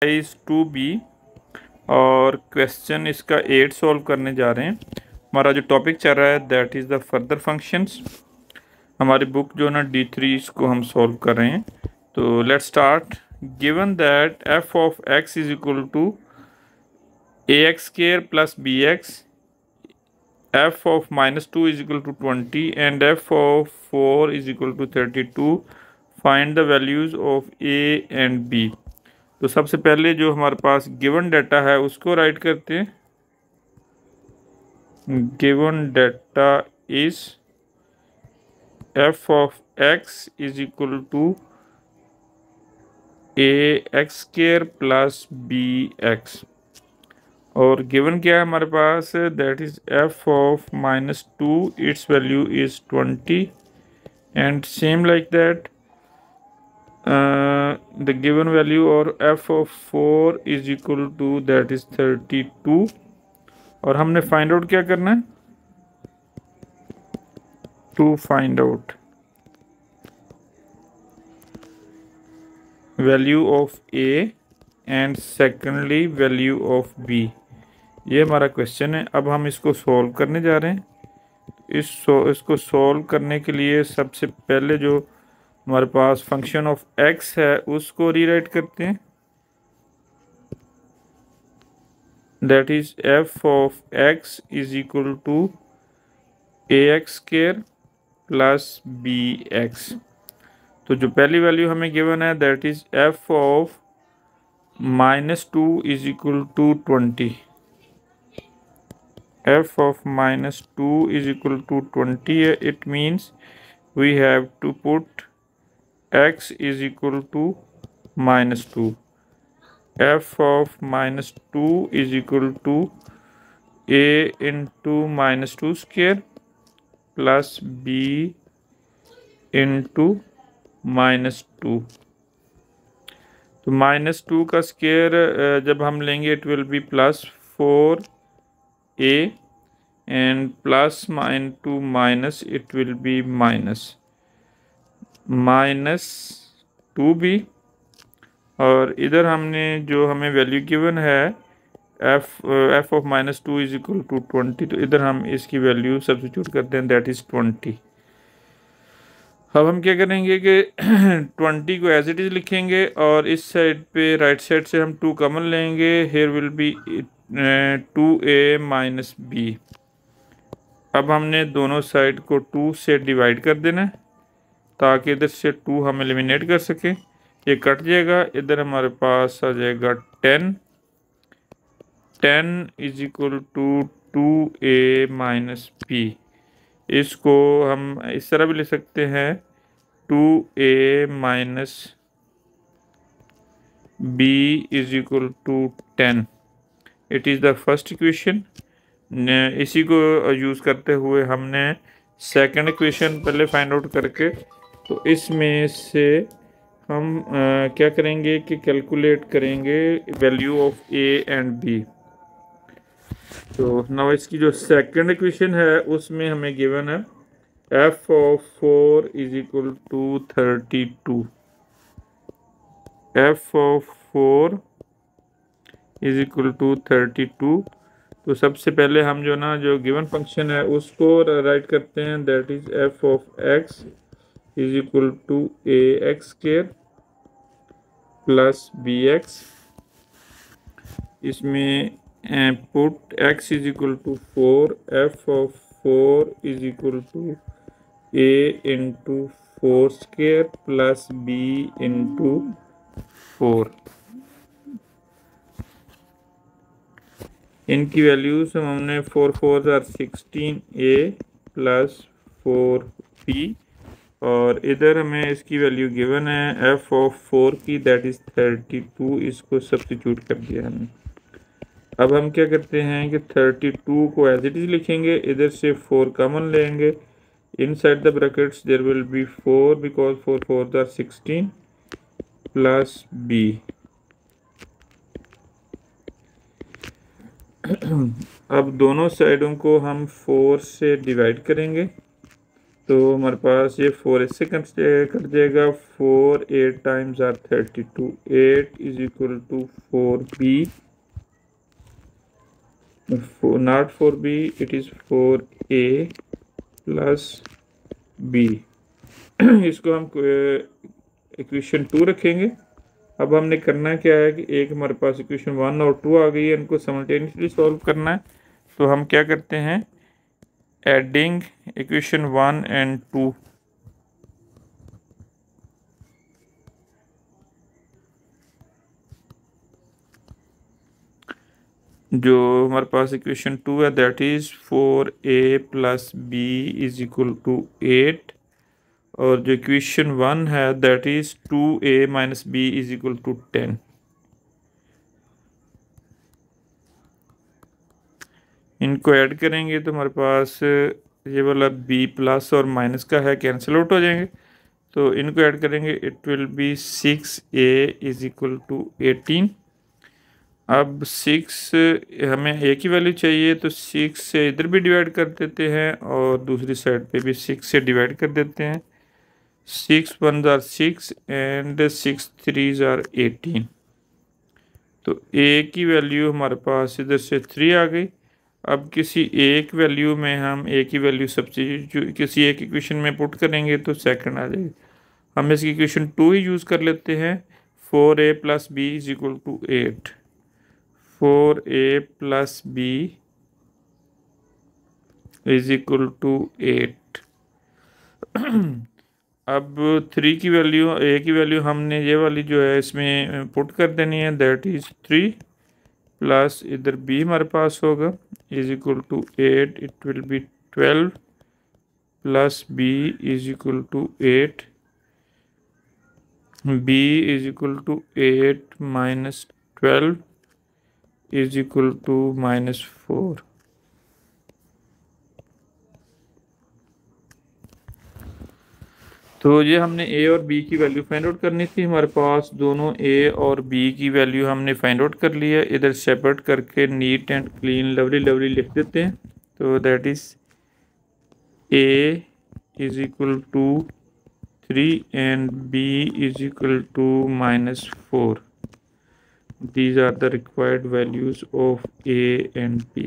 Exercise 2B और question इसका 8 solve करने जा रहे हैं। हमारा जो टॉपिक चल रहा है that is the further functions. हमारी बुक जो ना D3 इसको हम सॉल्व कर रहे हैं। तो let's start. Given that f of x is equal to ax square plus bx, f of -2 is equal to 20 and f of 4 is equal to 32. Find the values of a and b. तो सबसे पहले जो हमारे पास given data है उसको write करते हैं। Given data is f of x is equal to ax square plus bx और गिवन क्या है हमारे पास, that is f of -2, its value is 20 and same like that the given value or f of 4 is equal to that is 32 और हमने find out क्या करना है, to find out value of a and secondly value of b। ये हमारा question है। अब हम इसको सॉल्व करने जा रहे हैं। इसको सॉल्व करने के लिए सबसे पहले जो हमारे पास फंक्शन ऑफ x है उसको रीराइट करते हैं। That is f of x is equal to ax square plus bx। तो जो पहली वैल्यू हमें गिवन है that is f of -2 is equal to 20। f of -2 is equal to 20 है। It means we have to put x is equal to -2. f of -2 is equal to a into -2 square plus b into -2। तो -2 का square जब हम लेंगे it will B +4a and plus into minus it will be -2b और इधर हमने जो हमें वैल्यू गिवन है f of -2 is equal to 20, तो इधर हम इसकी वैल्यू सब्स्टिट्यूट करते हैं दैट इज 20। अब हम क्या करेंगे कि 20 को एज इट इज़ लिखेंगे और इस साइड पे राइट साइड से हम 2 कॉमन लेंगे। Here will be 2a minus b। अब हमने दोनों साइड को 2 से डिवाइड कर देना है ताकि इधर से 2 हम एलिमिनेट कर सकें। ये कट जाएगा, इधर हमारे पास आ जाएगा 10 is equal to 2a minus b। इसको हम इस तरह भी लिख सकते हैं 2a minus b is equal to 10। It is the first equation. इसी को यूज़ करते हुए हमने सेकंड इक्वेशन पहले फाइंड आउट करके तो इसमें से हम क्या करेंगे कि कैलकुलेट करेंगे value of a and b। तो नाउ इसकी जो सेकंड इक्वेशन है उसमें हमें गिवन है f of 4 is equal to 32। f of 4 is equal to 32। तो सबसे पहले हम जो ना जो गिवन फंक्शन है उसको राइट करते हैं that is f of x is equal to ax square plus bx। इसमें put x is equal to 4, f of 4 is equal to a into 4 square plus b into 4। इनकी values हमने 4 4 are 16a plus 4b और इधर हमें इसकी value given है f of 4 की that is 32। इसको सब्स्टिट्यूट कर दिया हमने। अब हम क्या करते हैं कि 32 को एज इट इज लिखेंगे, इधर से 4 कॉमन लेंगे। Inside the brackets there will be 4 because 4 4 are 16 plus b। अब दोनों साइडों को हम 4 से डिवाइड करेंगे तो हमारे पास ये 4 इससे कट जाएगा। 4 8 times are 32, 8 is equal to 4b, not 4b, it is 4a plus b। इसको हम इक्वेशन 2 रखेंगे। अब हमने करना क्या है कि एक हमारे पास इक्वेशन 1 और 2 आ गई है, इनको साइमल्टेनियसली सॉल्व करना है। तो हम क्या करते हैं, एडिंग इक्वेशन 1 एंड 2। जो हमारे पास इक्वेशन 2 है that is 4a plus b is equal to 8, और जो इक्वेशन 1 है that is 2a minus b is equal to 10। इनको ऐड करेंगे तो हमारे पास ये वाला b प्लस और माइनस का है, कैंसिल आउट हो जाएंगे। तो इनको ऐड करेंगे, it will be 6a is equal to 18। अब 6 हमें एक ही वैल्यू चाहिए, तो 6 से इधर भी डिवाइड कर देते हैं और दूसरी साइड पे भी 6 से डिवाइड कर देते हैं। 6 1 आर 6 एंड 6 3 आर 18। तो एक की वैल्यू हमारे पास इधर से 3 आ गई। अब किसी एक वैल्यू में हम एक ही वैल्यू सब्स्टिट्यूट किसी एक इक्वेशन में पुट करेंगे तो सेकंड आ जाएगी। हम इसकी इक्वेशन 2 ही यूज़ कर लेते हैं। 4a plus b is equal to 8, 4a plus b is equal to 8। अब 3 की वैल्यू, a की वैल्यू हमने ये वाली जो है इसमें पुट कर देनी है, दैट इज 3 प्लस इधर b हमारे पास होगा is equal to 8, it will be 12 plus b is equal to 8, b is equal to 8 minus 12 is equal to -4। तो ये हमने a और b की वैल्यू फाइंड आउट करनी थी। हमारे पास दोनों a और b की वैल्यू हमने फाइंड आउट कर लिया। इधर सेपरेट करके neat and clean lovely lovely लिख देते हैं। तो that is a is equal to 3 and b is equal to -4। These are the required values of a and b.